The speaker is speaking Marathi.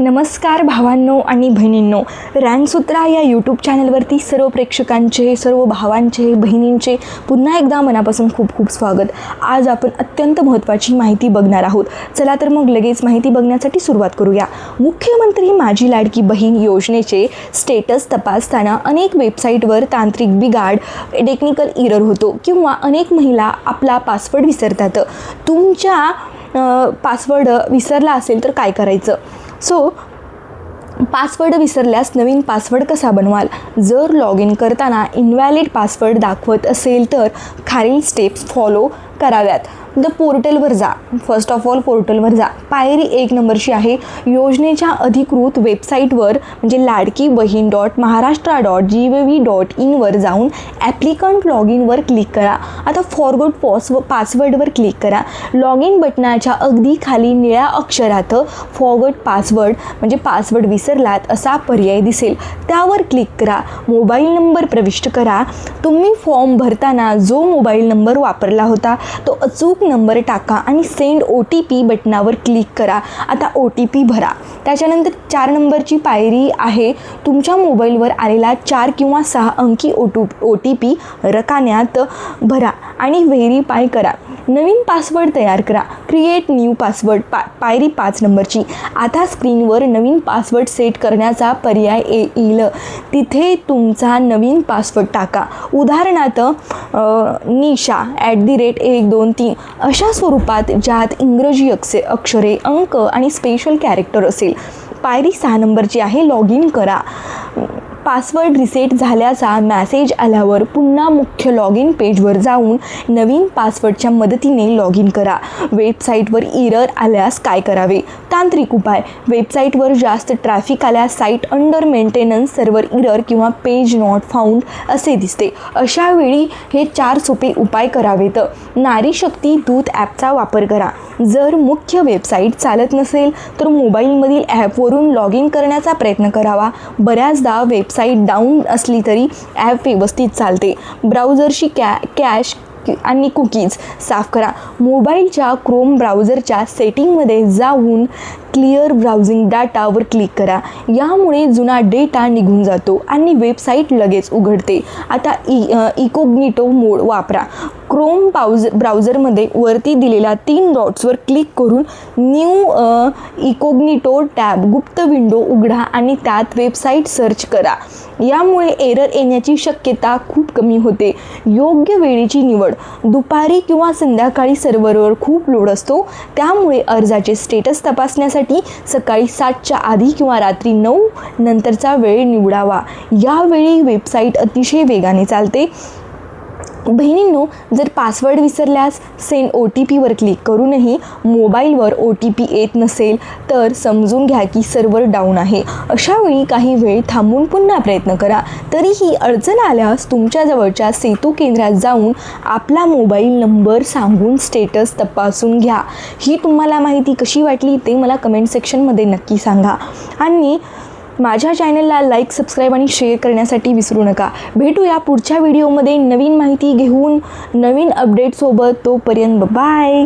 नमस्कार भावांनो आणि बहिणींनो, रँकसूत्रा या यूट्यूब चॅनलवरती सर्व प्रेक्षकांचे, सर्व भावांचे, बहिणींचे पुन्हा एकदा मनापासून खूप खूप स्वागत। आज आपण अत्यंत महत्त्वाची माहिती बघणार आहोत। चला तर मग लगेच माहिती बघण्यासाठी सुरुवात करूया। मुख्यमंत्री माझी लाडकी बहीण योजनेचे स्टेटस तपासताना अनेक वेबसाईटवर तांत्रिक बिघाड, टेक्निकल एरर होतो किंवा अनेक महिला आपला पासवर्ड विसरतात। तुमच्या पासवर्ड विसरला असेल तर काय करायचं? पासवर्ड विसरल्यास नवीन पासवर्ड कसा बनवाल? जर लॉग इन करताना इनव्हॅलिड पासवर्ड दाखवत असेल तर खालील स्टेप्स फॉलो कराव्यात। पोर्टलवर जा। फर्स्ट ऑफ ऑल पोर्टलवर जा। पायरी 1 नंबरची आहे, योजनेच्या अधिकृत वेबसाईटवर म्हणजे ladki-bahin.maharashtra.gov.in वर जाऊन ॲप्लिकंट लॉग इनवर क्लिक करा। आता फॉरगॉट पासवर्डवर क्लिक करा। लॉग इन बटनाच्या अगदी खाली निळ्या अक्षरात फॉरगॉट पासवर्ड म्हणजे पासवर्ड विसरलात असा पर्याय दिसेल, त्यावर क्लिक करा। मोबाईल नंबर प्रविष्ट करा। तुम्ही फॉर्म भरताना जो मोबाईल नंबर वापरला होता तो अचूक नंबर टाका आणि सेंड OTP बटनावर क्लिक करा। आता OTP भरा। त्याच्यानंतर 4 नंबरची पायरी आहे, तुमच्या मोबाईलवर आलेला 4 किंवा 6 अंकी OTP रकान्यात भरा आणि व्हेरीफाय करा। नवीन पासवर्ड तयार करा। क्रिएट न्यू पासवर्ड पायरी 5 नंबरची। आता स्क्रीनवर नवीन पासवर्ड सेट करण्याचा पर्याय येईल, तिथे तुमचा नवीन पासवर्ड टाका। उदाहरणार्थ निशा @123 अशा स्वरूपात, ज्यात इंग्रजी अक्षरे, अंक आणि स्पेशल कॅरेक्टर असेल। पायरी 6 नंबरची आहे, लॉग इन करा। पासवर्ड रिसेट झाल्याचा मेसेज आल्यावर पुन्हा मुख्य लॉग इन पेजवर जाऊन नवीन पासवर्डच्या मदतीने लॉग इन करा। वेबसाईटवर एरर आल्यास काय करावे? तांत्रिक उपाय। वेबसाईटवर जास्त ट्रॅफिक आल्यास site under maintenance, server error किंवा पेज नॉट फाउंड असे दिसते। अशा वेळी हे 4 सोपे उपाय करावेत। नारी शक्ती दूत ॲपचा वापर करा। जर मुख्य वेबसाईट चालत नसेल तर मोबाईलमधील ॲपवरून लॉग इन करण्याचा प्रयत्न करावा। बऱ्याचदा वेबसाईट डाऊन असली तरी ॲप व्यवस्थित चालते। ब्राउझरची कॅश आणि कुकीज साफ करा। मोबाईलच्या क्रोम ब्राउझरच्या सेटिंगमध्ये जाऊन क्लिअर ब्राउझिंग डाटावर क्लिक करा। यामुळे जुना डेटा निघून जातो आणि वेबसाईट लगेच उघडते। आता इकोग्निटो मोड वापरा। क्रोम ब्राउझरमध्ये वरती दिलेल्या 3 डॉट्सवर क्लिक करून न्यू इकोग्निटो टॅब गुप्त विंडो उघडा आणि त्यात वेबसाईट सर्च करा। यामुळे एरर येण्याची शक्यता खूप कमी होते। योग्य वेळेची निवड। दुपारी किंवा संध्याकाळी सर्व्हरवर खूप लोड असतो, त्यामुळे अर्जाचे स्टेटस तपासण्यासाठी सकाळी 7च्या आधी किंवा रात्री 9 नंतरचा वेळ निवडावा। यावेळी वेबसाईट अतिशय वेगाने चालते। बहिणींनो, जर पासवर्ड विसरल्यास सेंड OTP वर क्लिक करूनही मोबाईलवर OTP येत नसेल तर समजून घ्या की सर्व्हर डाऊन आहे। अशा वेळी काही वेळ थांबून पुन्हा प्रयत्न करा। तरीही अडचण आल्यास तुमच्या जवळच्या सेतू केंद्रात जाऊन आपला मोबाईल नंबर सांगून स्टेटस तपासून घ्या। ही तुम्हाला माहिती कशी वाटली ते मला कमेंट सेक्शनमध्ये नक्की सांगा आणि माझ्या चॅनलला लाईक, सबस्क्राईब आणि शेअर करण्यासाठी विसरू नका। भेटूया पुढच्या व्हिडिओमध्ये नवीन माहिती घेऊन, नवीन अपडेटसोबत। तोपर्यंत बाय।